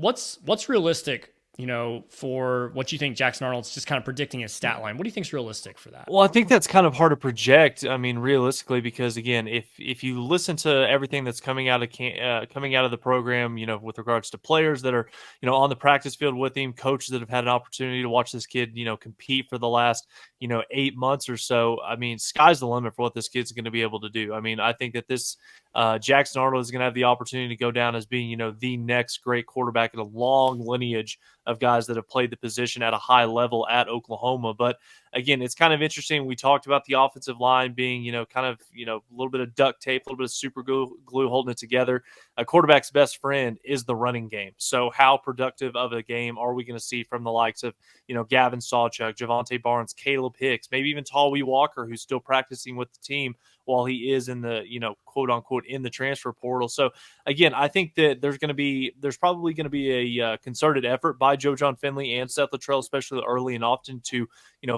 what's realistic, for what you think Jackson Arnold's just kind of predicting his stat line? What do you think's realistic for that? Well, I think that's kind of hard to project. I mean, realistically, because again, if you listen to everything that's coming out of the program, with regards to players that are, on the practice field with him, coaches that have had an opportunity to watch this kid, compete for the last, 8 months or so. I mean, sky's the limit for what this kid's going to be able to do. I mean, I think that this Jackson Arnold is going to have the opportunity to go down as being, the next great quarterback in a long lineage of guys that have played the position at a high level at Oklahoma. But again, it's kind of interesting. We talked about the offensive line being, kind of, a little bit of duct tape, a little bit of super glue holding it together. A quarterback's best friend is the running game. So how productive of a game are we going to see from the likes of, Gavin Sawchuk, Javante Barnes, Caleb Hicks, maybe even Tallwee Walker, who's still practicing with the team while he is in the, quote unquote, in the transfer portal. So again, I think that there's probably going to be a concerted effort by Joe John Finley and Seth Luttrell, especially early and often, to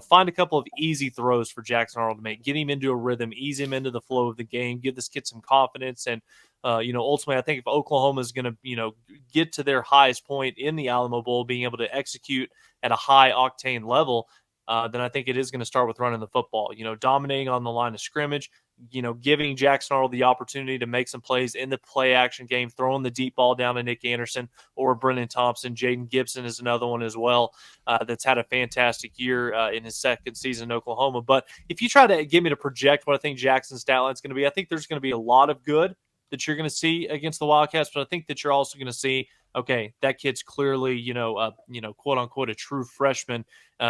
find a couple of easy throws for Jackson Arnold to make, get him into a rhythm, ease him into the flow of the game, give this kid some confidence. And, ultimately, I think if Oklahoma is going to, get to their highest point in the Alamo Bowl, being able to execute at a high octane level, then I think it is going to start with running the football, dominating on the line of scrimmage, giving Jackson Arnold the opportunity to make some plays in the play action game, throwing the deep ball down to Nick Anderson or Brennan Thompson. Jaden Gibson is another one as well that's had a fantastic year in his second season in Oklahoma. But if you try to get me to project what I think Jackson's stat line is going to be, I think there's going to be a lot of good that you're going to see against the Wildcats, but I think that you're also going to see, okay, that kid's clearly, quote unquote, a true freshman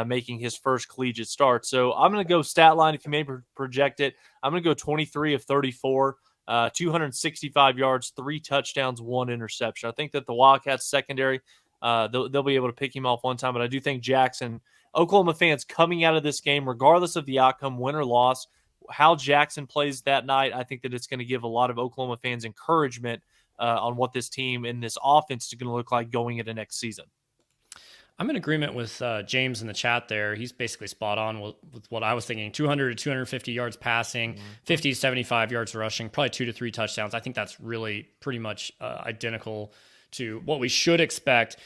making his first collegiate start. So I'm going to go stat line. If you may project it, I'm going to go 23 of 34, 265 yards, 3 touchdowns, 1 interception. I think that the Wildcats secondary, they'll be able to pick him off one time, but I do think Jackson, Oklahoma fans coming out of this game, regardless of the outcome, win or loss, how Jackson plays that night, I think that it's going to give a lot of Oklahoma fans encouragement on what this team and this offense is going to look like going into next season. I'm in agreement with James in the chat there. He's basically spot on with what I was thinking. 200 to 250 yards passing, 50 to 75 yards rushing, probably 2 to 3 touchdowns. I think that's really pretty much identical to what we should expect.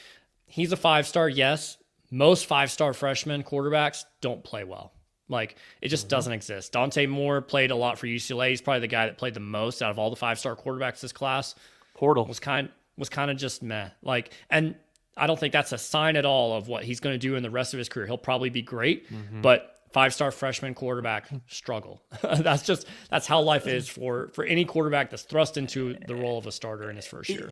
He's a 5-star, yes. Most 5-star freshman quarterbacks don't play well. Like, it just doesn't exist. Dante Moore played a lot for UCLA. He's probably the guy that played the most out of all the 5-star quarterbacks this class. Portal was kind of just meh. Like, and I don't think that's a sign at all of what he's going to do in the rest of his career. He'll probably be great, but 5-star freshman quarterback struggle. That's how life is for any quarterback that's thrust into the role of a starter in his first year.